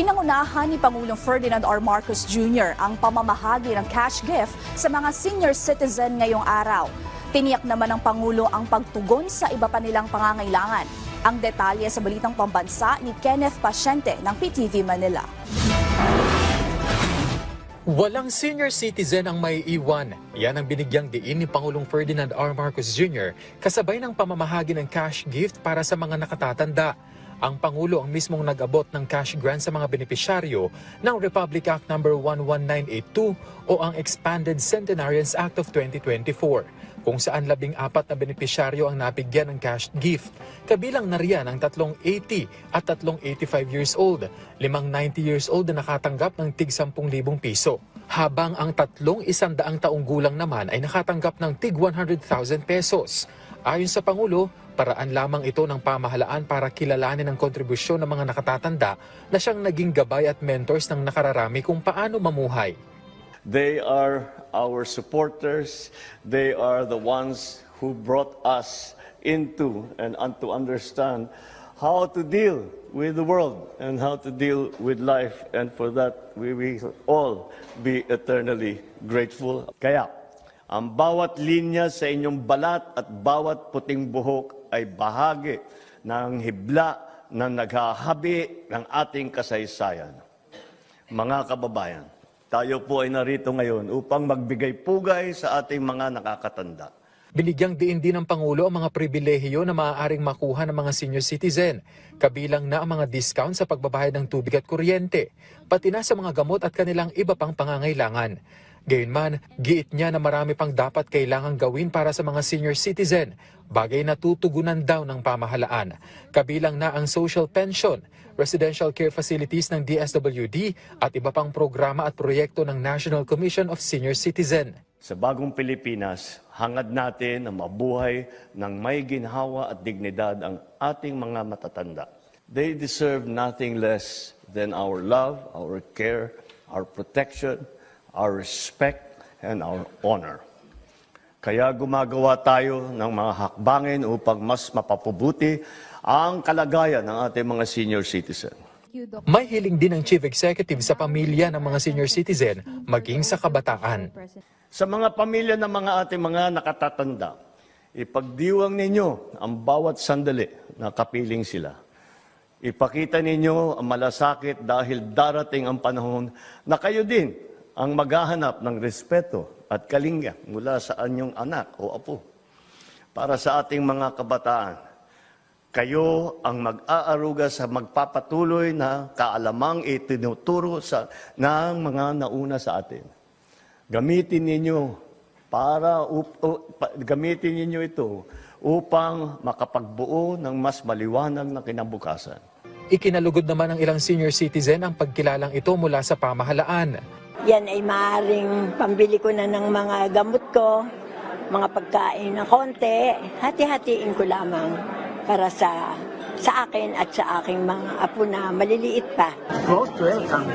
Pinangunahan ni Pangulong Ferdinand R. Marcos Jr. ang pamamahagi ng cash gift sa mga senior citizen ngayong araw. Tiniyak naman ng Pangulo ang pagtugon sa iba pa nilang pangangailangan. Ang detalye sa Balitang Pambansa ni Kenneth Pasyente ng PTV Manila. Walang senior citizen ang maiiwan. Yan ang binigyang diin ni Pangulong Ferdinand R. Marcos Jr. kasabay ng pamamahagi ng cash gift para sa mga nakatatanda. Ang Pangulo ang mismong nag-abot ng cash grant sa mga benepisyaryo ng Republic Act No. 11982 o ang Expanded Centenarians Act of 2024, kung saan 14 na benepisyaryo ang nabigyan ng cash gift. Kabilang na riyan ang 380 at 385 years old, 5 90 years old na nakatanggap ng tig 10,000 piso. Habang ang 300 taong gulang naman ay nakatanggap ng tig 100,000 pesos. Ayon sa Pangulo, paraan lamang ito ng pamahalaan para kilalanin ang kontribusyon ng mga nakatatanda na siyang naging gabay at mentors ng nakararami kung paano mamuhay. They are our supporters. They are the ones who brought us into and to understand how to deal with the world and how to deal with life. And for that, we will all be eternally grateful. Kaya, ang bawat linya sa inyong balat at bawat puting buhok ay bahagi ng hibla na naghahabi ng ating kasaysayan. Mga kababayan, tayo po ay narito ngayon upang magbigay pugay sa ating mga nakakatanda. Binigyang diin din ng Pangulo ang mga pribilehiyo na maaaring makuha ng mga senior citizen, kabilang na ang mga discount sa pagbabayad ng tubig at kuryente, pati na sa mga gamot at kanilang iba pang pangangailangan. Gayunman, giit niya na marami pang dapat kailangang gawin para sa mga senior citizen, bagay na tutugunan daw ng pamahalaan. Kabilang na ang social pension, residential care facilities ng DSWD at iba pang programa at proyekto ng National Commission of Senior Citizen. Sa bagong Pilipinas, hangad natin na mabuhay ng may ginhawa at dignidad ang ating mga matatanda. They deserve nothing less than our love, our care, our protection, our respect, and our honor. Kaya gumagawa tayo ng mga hakbangin upang mas mapapabuti ang kalagayan ng ating mga senior citizen. May hiling din ng Chief Executive sa pamilya ng mga senior citizen, maging sa kabataan. Sa mga pamilya ng mga ating mga nakatatanda, ipagdiwang ninyo ang bawat sandali na kapiling sila. Ipakita ninyo ang malasakit dahil darating ang panahon na kayo din ang maghahanap ng respeto at kalinga mula sa anyong anak o apo. Para sa ating mga kabataan, kayo ang mag-aaruga sa magpapatuloy na kaalamang itinuturo ng mga nauna sa atin. Gamitin ninyo ito upang makapagbuo ng mas maliwanag na kinabukasan. Ikinalugod naman ng ilang senior citizen ang pagkilalang ito mula sa pamahalaan. Yan ay maaaring pambili ko na ng mga gamot ko, mga pagkain na konti, hati-hatiin ko lamang para sa akin at sa aking mga apo na maliliit pa. Most welcome,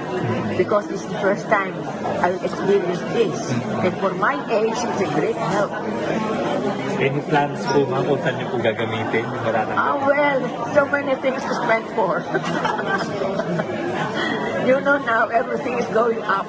because it's the first time I will experience this. And for my age, it's a great help. Any plans po ma'am kung saan niyo po gagamitin yung mararamdaman? Well, so many things to spend for. You know now, everything is going up.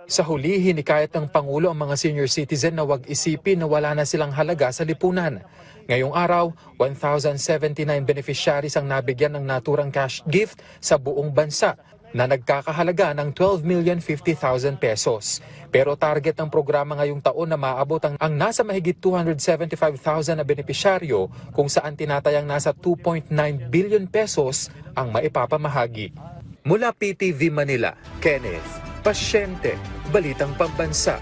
Sa huli, hinikayat ng Pangulo ang mga senior citizen na huwag isipin na wala na silang halaga sa lipunan. Ngayong araw, 1,079 beneficiaries ang nabigyan ng naturang cash gift sa buong bansa na nagkakahalaga ng 12,050,000 pesos. Pero target ng programa ngayong taon na maabot ang nasa mahigit 275,000 na benepisyaryo, kung saan tinatayang nasa 2.9 billion pesos ang maipapamahagi. Mula PTV Manila, Kenneth Pasyente, Balitang Pambansa.